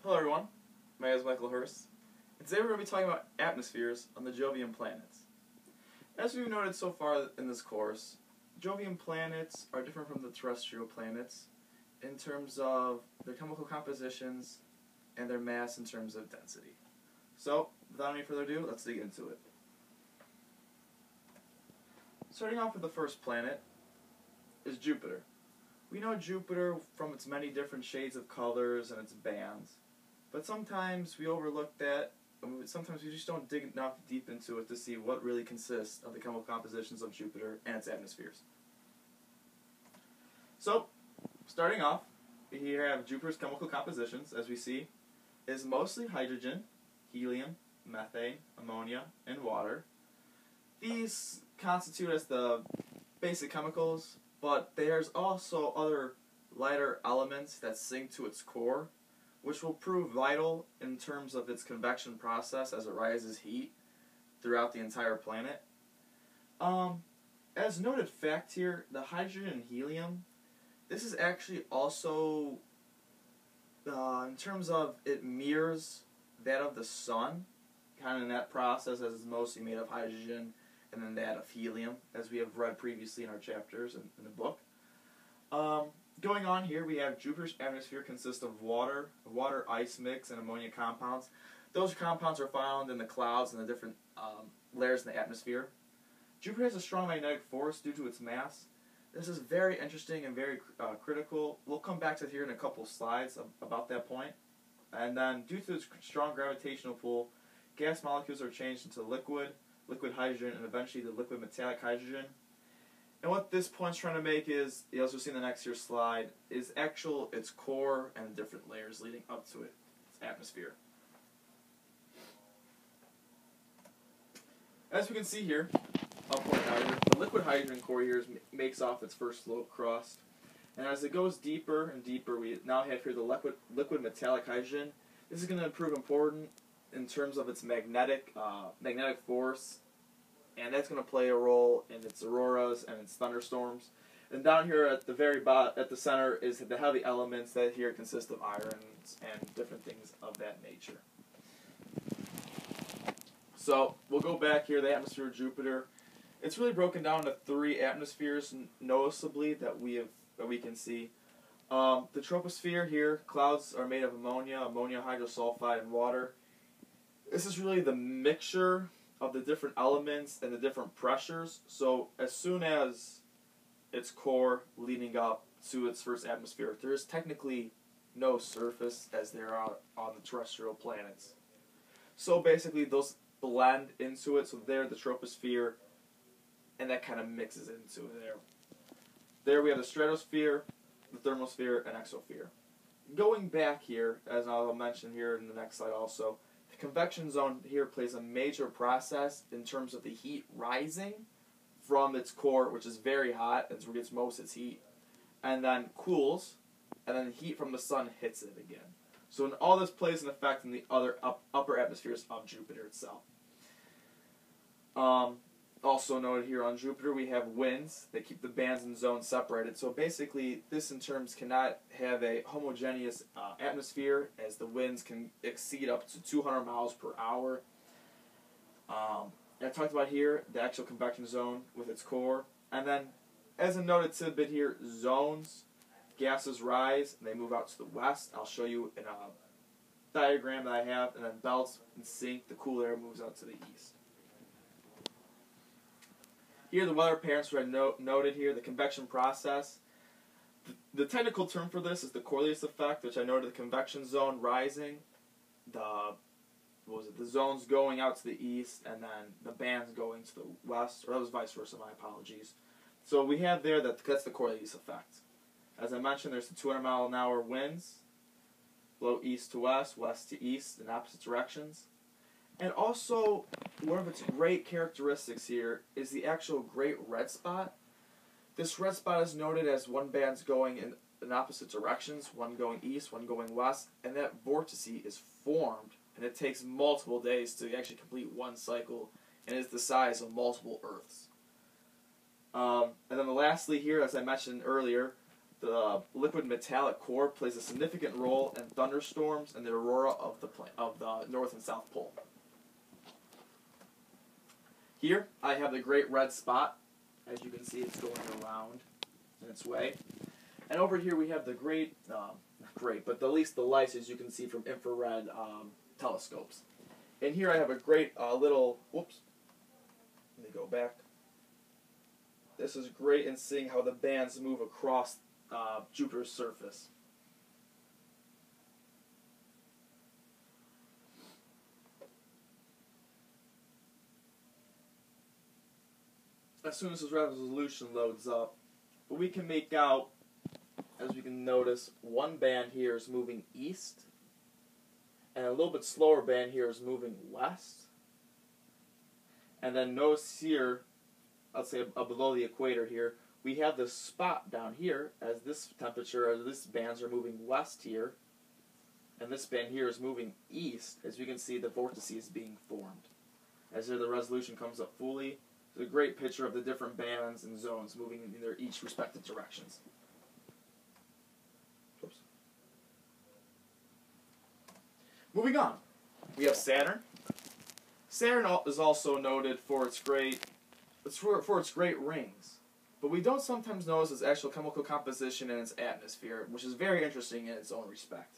Hello everyone, my name is Michael Hurst, and today we're going to be talking about atmospheres on the Jovian planets. As we've noted so far in this course, Jovian planets are different from the terrestrial planets in terms of their chemical compositions and their mass in terms of density. So, without any further ado, let's dig into it. Starting off with the first planet is Jupiter. We know Jupiter from its many different shades of colors and its bands. But sometimes we overlook that, and sometimes we just don't dig enough deep into it to see what really consists of the chemical compositions of Jupiter and its atmospheres. So, starting off, here have Jupiter's chemical compositions, as we see, is mostly hydrogen, helium, methane, ammonia, and water. These constitute as the basic chemicals, but there's also other lighter elements that sink to its core, which will prove vital in terms of its convection process as it rises heat throughout the entire planet. As noted fact here, the hydrogen and helium, this is actually also, in terms of it mirrors that of the sun, kind of in that process, as it's mostly made of hydrogen and then that of helium, as we have read previously in our chapters in the book. Going on here, we have Jupiter's atmosphere consists of water, ice mix, and ammonia compounds. Those compounds are found in the clouds and the different layers in the atmosphere. Jupiter has a strong magnetic force due to its mass. This is very interesting and very critical. We'll come back to it here in a couple slides about that point. And then, due to its strong gravitational pull, gas molecules are changed into liquid hydrogen, and eventually the liquid metallic hydrogen. And what this point's trying to make is, as you'll see in the next year's slide, is its core and the different layers leading up to it, its atmosphere. As we can see here, I'll point out here, the liquid hydrogen core here makes off its first low crust. And as it goes deeper and deeper, we now have here the liquid metallic hydrogen. This is going to prove important in terms of its magnetic force, and that's going to play a role in its auroras and its thunderstorms. And down here at the very bottom, at the center, is the heavy elements that here consist of irons and different things of that nature. So we'll go back here, the atmosphere of Jupiter. It's really broken down into 3 atmospheres, noticeably, that we can see. The troposphere here, clouds are made of ammonia hydrosulfide, and water. This is really the mixture of the different elements and the different pressures. So as soon as its core leading up to its first atmosphere, there is technically no surface as there are on the terrestrial planets. So basically those blend into it, so they're the troposphere, and that kind of mixes into there. There we have the stratosphere, the thermosphere, and exosphere. Going back here, as I'll mention here in the next slide also, the convection zone here plays a major process in terms of the heat rising from its core, which is very hot, that's where it gets most of its heat, and then cools, and then heat from the sun hits it again. So all this plays an effect in the other upper atmospheres of Jupiter itself. Also noted here on Jupiter, we have winds that keep the bands and zones separated. So basically, this in terms cannot have a homogeneous atmosphere, as the winds can exceed up to 200 miles per hour. I talked about here the actual convection zone with its core. And then, as a noted tidbit here, zones, gases rise, and they move out to the west. I'll show you in a diagram that I have. And then belts and sink, the cool air moves out to the east. Here, the weather patterns are noted here, the convection process. The technical term for this is the Coriolis effect, which I noted the convection zone rising, the zones going out to the east, and then the bands going to the west, or that was vice versa, my apologies. So we have there that's the Coriolis effect. As I mentioned, there's the 200-mile-an-hour winds, blow east to west, west to east, in opposite directions. And also, one of its great characteristics here is the actual great red spot. This red spot is noted as one band's going in opposite directions, one going east, one going west, and that vortice is formed, and it takes multiple days to actually complete one cycle, and is the size of multiple Earths. And then lastly here, as I mentioned earlier, the liquid metallic core plays a significant role in thunderstorms and the aurora of the North and South Pole. Here I have the great red spot. As you can see, it's going around in its way. And over here we have the the lights, as you can see, from infrared telescopes. And here I have a great little, whoops, let me go back. This is great in seeing how the bands move across Jupiter's surface. As soon as this resolution loads up, but we can make out, as we can notice, one band here is moving east, and a little bit slower band here is moving west. And then notice here, I'll say below the equator here, we have this spot down here as this temperature, as this bands are moving west here, and this band here is moving east. As you can see, the vortices being formed. As here the resolution comes up fully, it's a great picture of the different bands and zones moving in their each respective directions. Oops. Moving on, we have Saturn. Saturn is also noted for its great rings, but we don't sometimes notice its actual chemical composition and its atmosphere, which is very interesting in its own respect.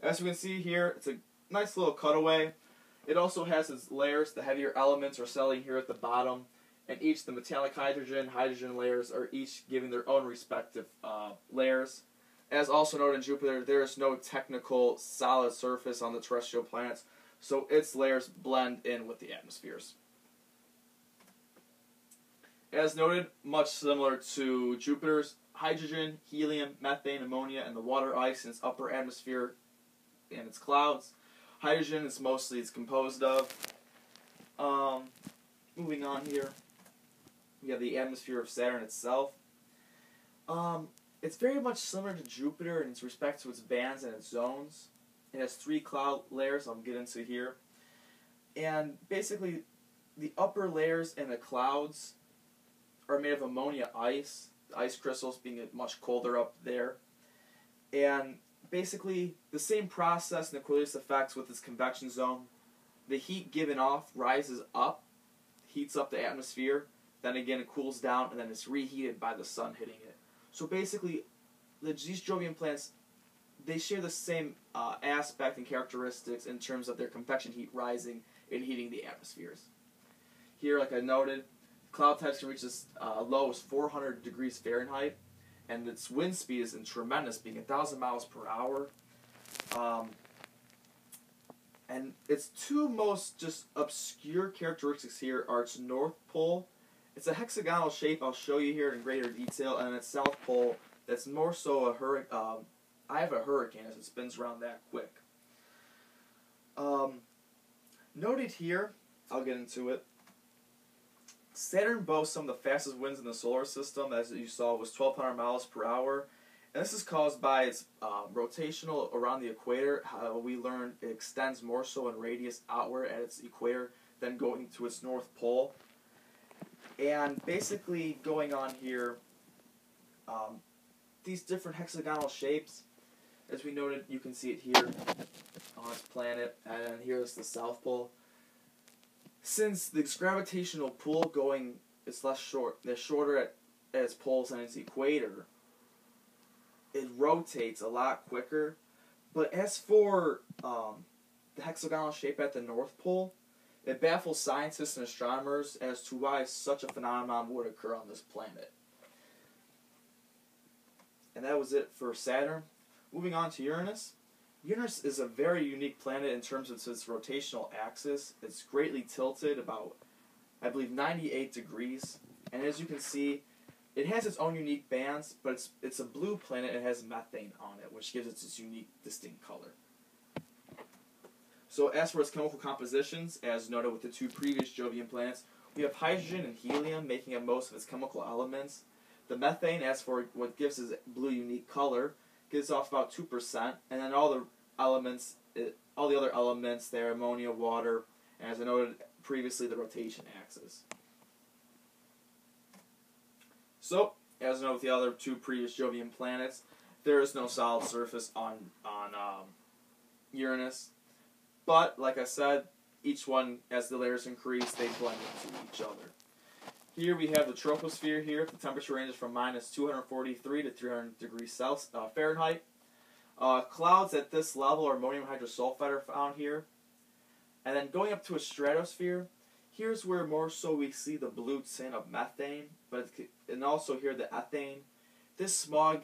As you can see here, it's a nice little cutaway. It also has its layers. The heavier elements are settling here at the bottom, and the metallic hydrogen layers are each giving their own respective layers. As also noted in Jupiter, there is no technical solid surface on the terrestrial planets, so its layers blend in with the atmospheres. As noted, much similar to Jupiter's, hydrogen, helium, methane, ammonia, and the water ice in its upper atmosphere and its clouds. Hydrogen is mostly composed of. Moving on here, we have the atmosphere of Saturn itself. It's very much similar to Jupiter in its respect to its bands and its zones. It has 3 cloud layers I'll get into here. And basically, the upper layers in the clouds are made of ammonia ice, the ice crystals being much colder up there. And basically, the same process and Aquarius effects with this convection zone. The heat given off rises up, heats up the atmosphere, then again it cools down, and then it's reheated by the sun hitting it. So basically, these Jovian planets, they share the same aspect and characteristics in terms of their convection heat rising and heating the atmospheres. Here, like I noted, cloud types can reach as low as 400 degrees Fahrenheit, and its wind speed is tremendous, being 1,000 miles per hour. And its 2 most just obscure characteristics here are its north pole. It's a hexagonal shape I'll show you here in greater detail, and its south pole that's more so a hurricane. I have a hurricane as it spins around that quick. Noted here, I'll get into it. Saturn boasts some of the fastest winds in the solar system, as you saw, was 1,200 miles per hour. And this is caused by its rotational around the equator. How we learned it extends more so in radius outward at its equator than going to its north pole. And basically going on here, these different hexagonal shapes, as we noted, you can see it here on its planet, and here's the south pole. Since this gravitational pull is shorter at its poles than its equator, it rotates a lot quicker. But as for the hexagonal shape at the North Pole, it baffles scientists and astronomers as to why such a phenomenon would occur on this planet. And that was it for Saturn. Moving on to Uranus. Uranus is a very unique planet in terms of its rotational axis. It's greatly tilted about, I believe, 98 degrees. And as you can see, it has its own unique bands, but it's a blue planet and it has methane on it, which gives it its unique, distinct color. So as for its chemical compositions, as noted with the 2 previous Jovian planets, we have hydrogen and helium making up most of its chemical elements. The methane, as for what gives its blue unique color, gives off about 2%, and then all the other elements there, ammonia, water, and as I noted previously, the rotation axis. So, as you know with the other two previous Jovian planets, there is no solid surface on Uranus. But, like I said, each one, as the layers increase, they blend into each other. Here we have the troposphere here. The temperature ranges from minus 243 to 300 degrees Fahrenheit. Clouds at this level, or ammonium hydrosulfide, are found here. And then going up to a stratosphere, here's where more so we see the blue tint of methane, and also here the ethane. This smog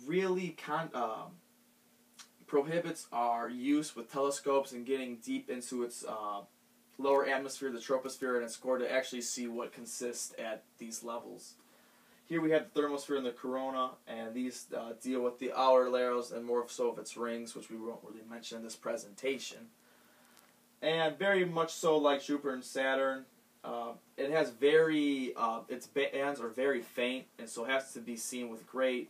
really prohibits our use with telescopes and getting deep into its lower atmosphere, the troposphere, and its core to actually see what consists at these levels. Here we have the thermosphere and the corona, and these deal with the outer layers and more so of its rings, which we won't really mention in this presentation. And very much so like Jupiter and Saturn, it has its bands are very faint, and so has to be seen with great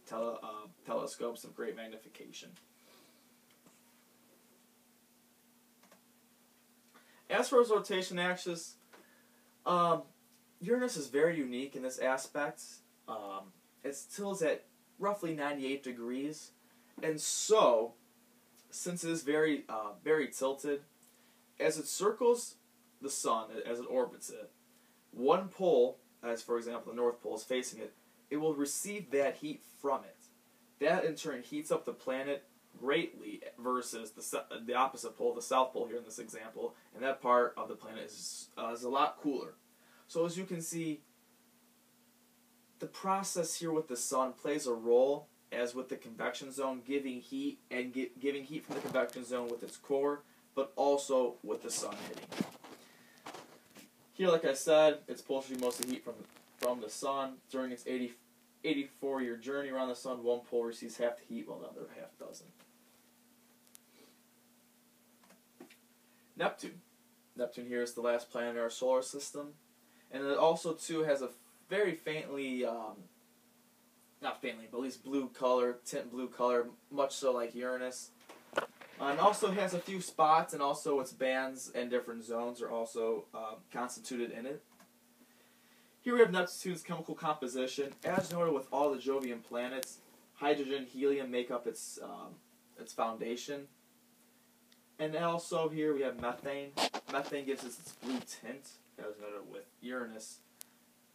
telescopes of great magnification. As for its rotation axis, Uranus is very unique in this aspect. It tilts at roughly 98 degrees, and so, since it is very tilted, as it circles the sun, as it orbits it, one pole, as for example the North Pole is facing it, it will receive that heat from it. That in turn heats up the planet greatly versus the opposite pole, the South Pole here in this example, and that part of the planet is a lot cooler. So as you can see, the process here with the sun plays a role as with the convection zone, giving heat from the convection zone with its core, but also with the sun hitting. Here, like I said, it's pulls mostly heat from the sun. During its 84-year journey around the sun, one pole receives half the heat while the other half doesn't. Neptune. Neptune here is the last planet in our solar system, and it also too has a very faintly, not faintly, but at least blue color, much so like Uranus. And also has a few spots, and also its bands and different zones are also constituted in it. Here we have Neptune's chemical composition. As noted with all the Jovian planets, hydrogen and helium make up its foundation. And also here we have methane. Methane gives us its blue tint, as noted with Uranus.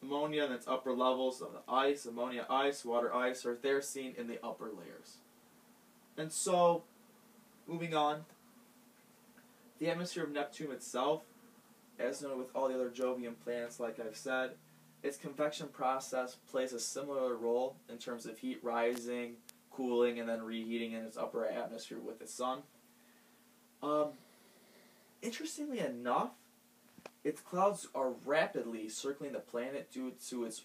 Ammonia and its upper levels of the ice, ammonia ice, water ice, are there seen in the upper layers. And so, moving on, the atmosphere of Neptune itself, as noted with all the other Jovian planets, like I've said, its convection process plays a similar role in terms of heat rising, cooling, and then reheating in its upper atmosphere with the sun. Interestingly enough, its clouds are rapidly circling the planet due to its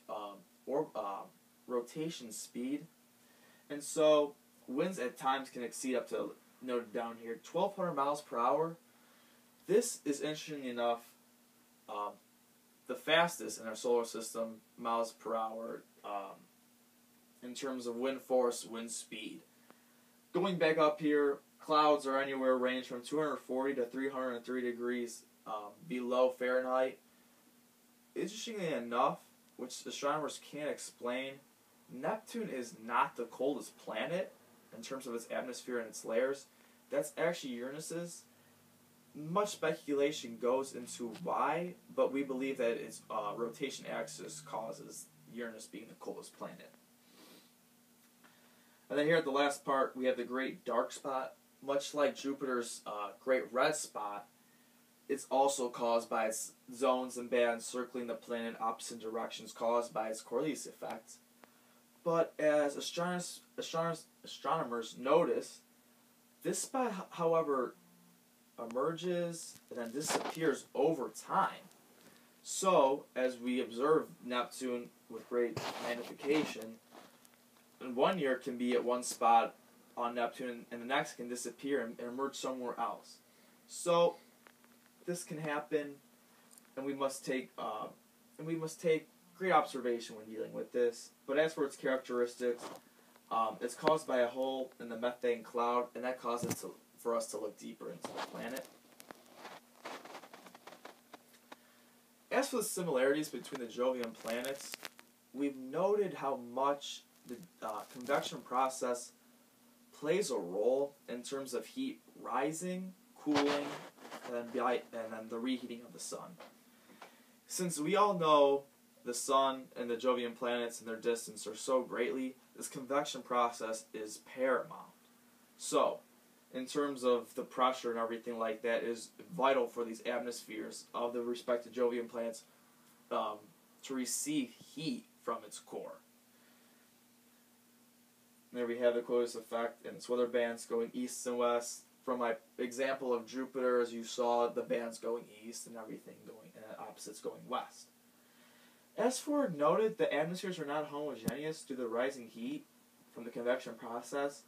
rotation speed, and so winds at times can exceed up to, noted down here, 1,200 miles per hour. This is, interestingly enough, the fastest in our solar system, miles per hour, in terms of wind force, wind speed. Going back up here, clouds are anywhere range from 240 to 303 degrees below Fahrenheit. Interestingly enough, which astronomers can't explain, Neptune is not the coldest planet in terms of its atmosphere and its layers. That's actually Uranus's. Much speculation goes into why, but we believe that its rotation axis causes Uranus being the coldest planet. And then here at the last part, we have the Great Dark Spot. Much like Jupiter's Great Red Spot, it's also caused by its zones and bands circling the planet in opposite directions caused by its Coriolis effect. But as astronomers notice, this spot, however, emerges and then disappears over time. So, as we observe Neptune with great magnification, in 1 year can be at one spot on Neptune, and the next can disappear and emerge somewhere else. So, this can happen, and we must take great observation when dealing with this. But as for its characteristics, it's caused by a hole in the methane cloud, and that causes for us to look deeper into the planet. As for the similarities between the Jovian planets, we've noted how much the convection process plays a role in terms of heat rising, cooling, and then the reheating of the sun. Since we all know the sun and the Jovian planets and their distance are so greatly, this convection process is paramount. So, in terms of the pressure and everything like that, is vital for these atmospheres of the respective Jovian planets to receive heat from its core. There we have the closest effect and its weather bands going east and west. From my example of Jupiter, as you saw, the bands going east and everything going, and opposites going west. As for noted, the atmospheres are not homogeneous due to the rising heat from the convection process,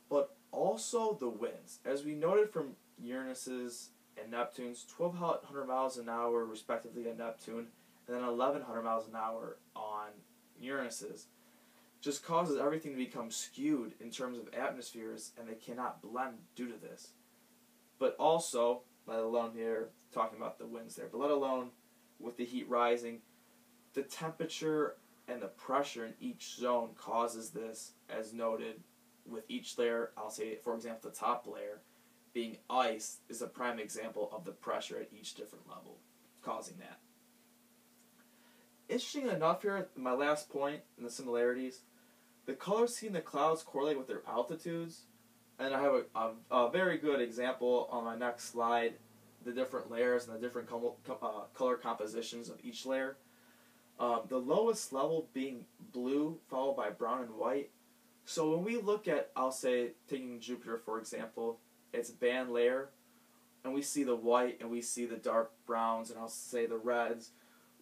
but also the winds. As we noted from Uranus's and Neptune's 1,200 miles an hour respectively on Neptune, and then 1,100 miles an hour on Uranus's, just causes everything to become skewed in terms of atmospheres, and they cannot blend due to this. But also, let alone here, talking about the winds there, but let alone with the heat rising, the temperature and the pressure in each zone causes this, as noted, with each layer. I'll say, for example, the top layer being ice is a prime example of the pressure at each different level, causing that. Interesting enough here, my last point in the similarities, the colors seen in the clouds correlate with their altitudes, and I have a very good example on my next slide, the different layers and the different color compositions of each layer. The lowest level being blue, followed by brown and white. So when we look at, I'll say, taking Jupiter for example, its band layer, and we see the white and we see the dark browns and I'll say the reds,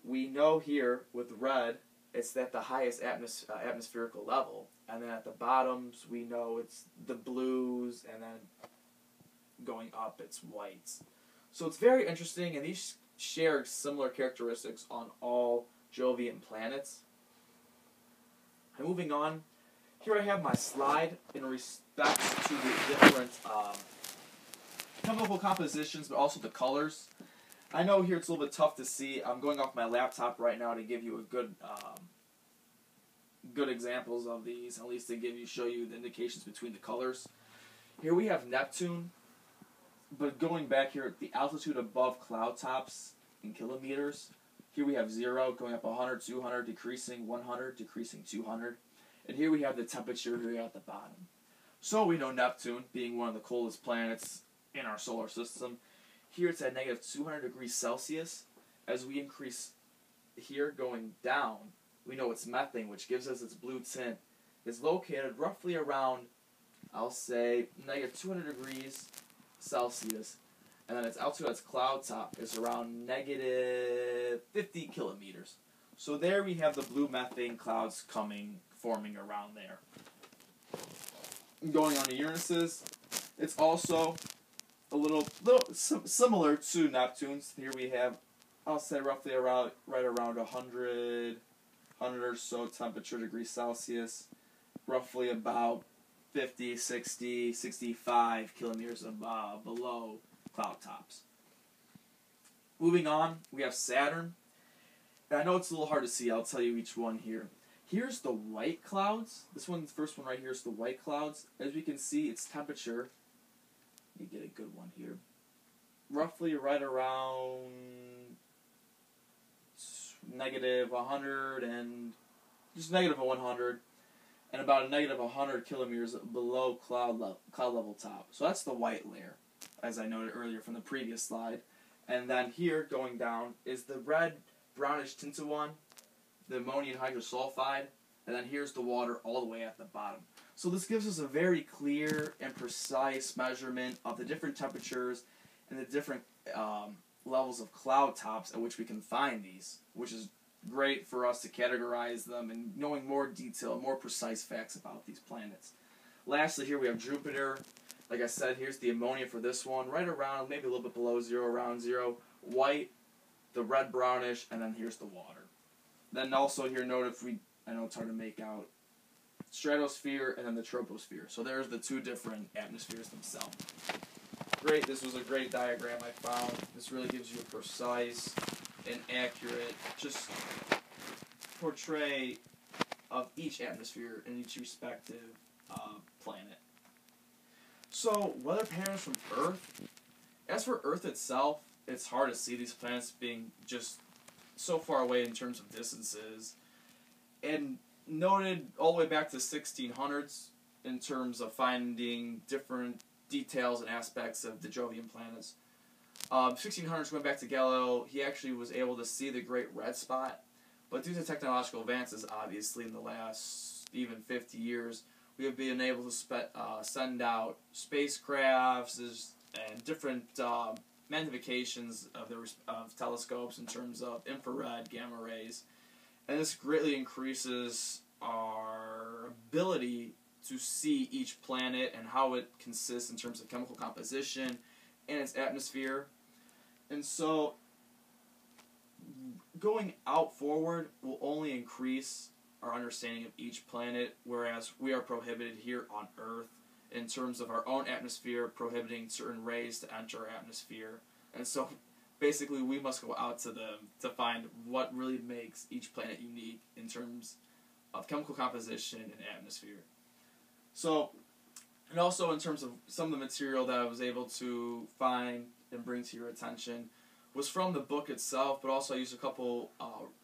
we know here with red, it's at the highest atmospherical level, and then at the bottoms we know it's the blues, and then going up it's whites. So it's very interesting, and these share similar characteristics on all Jovian planets. And moving on, here I have my slide in respect to the different chemical compositions, but also the colors. I know here it's a little bit tough to see. I'm going off my laptop right now to give you a good examples of these, at least to show you the indications between the colors. Here we have Neptune, but going back here, the altitude above cloud tops in kilometers. Here we have 0, going up 100, 200, decreasing 100, decreasing 200. And here we have the temperature here at the bottom. So we know Neptune, being one of the coldest planets in our solar system, here it's at negative 200 degrees Celsius. As we increase here going down, we know it's methane, which gives us its blue tint, is located roughly around, I'll say, negative 200 degrees Celsius. And then its altitude at its cloud top is around negative 50 kilometers. So there we have the blue methane clouds forming around there. Going on to Uranus's, it's also a little similar to Neptune's. Here we have, I'll say, roughly right around 100 or so temperature degrees Celsius, roughly about 50, 60, 65 kilometers below cloud tops. Moving on, we have Saturn. And I know it's a little hard to see. I'll tell you each one here. Here's the white clouds. This one, the first one right here is the white clouds. As we can see, its temperature, you get a good one here, roughly right around negative 100 and just negative 100 and about a negative 100 kilometers below cloud level top. So that's the white layer, as I noted earlier from the previous slide. And then here, going down, is the red brownish tinted one, the ammonium hydrosulfide, and then here's the water all the way at the bottom. So this gives us a very clear and precise measurement of the different temperatures and the different levels of cloud tops at which we can find these, which is great for us to categorize them and knowing more detail, more precise facts about these planets. Lastly, here we have Jupiter. Like I said, here's the ammonia for this one, right around, maybe a little bit below 0, around 0. White, the red brownish, and then here's the water. Then also here, note I know it's hard to make out, stratosphere and then the troposphere. So there's the two different atmospheres themselves. Great, this was a great diagram I found. This really gives you a precise and accurate, just portray of each atmosphere in each respective planet. So, weather patterns from Earth. As for Earth itself, it's hard to see these planets being just so far away in terms of distances. And noted all the way back to the 1600s in terms of finding different details and aspects of the Jovian planets. 1600s, going back to Galileo, he actually was able to see the Great Red Spot. But due to technological advances, obviously, in the last even 50 years, we have been able to send out spacecrafts and different magnifications of telescopes in terms of infrared, gamma rays. And this greatly increases our ability to see each planet and how it consists in terms of chemical composition and its atmosphere. And so, going out forward will only increase our understanding of each planet, whereas we are prohibited here on Earth in terms of our own atmosphere, prohibiting certain rays to enter our atmosphere. And so, basically, we must go out to them to find what really makes each planet unique in terms of chemical composition and atmosphere. So, and also in terms of some of the material that I was able to find and bring to your attention was from the book itself, but also I used a couple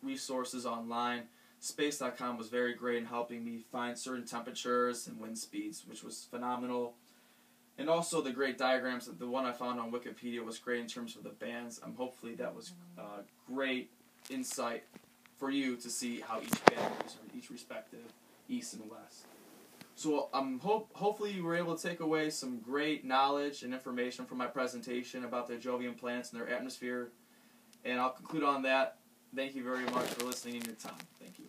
resources online. Space.com was very great in helping me find certain temperatures and wind speeds, which was phenomenal. And also the great diagrams. The one I found on Wikipedia was great in terms of the bands. Hopefully that was great insight for you to see how each band is, or each respective east and west. So hopefully you were able to take away some great knowledge and information from my presentation about the Jovian planets and their atmosphere. And I'll conclude on that. Thank you very much for listening and your time. Thank you.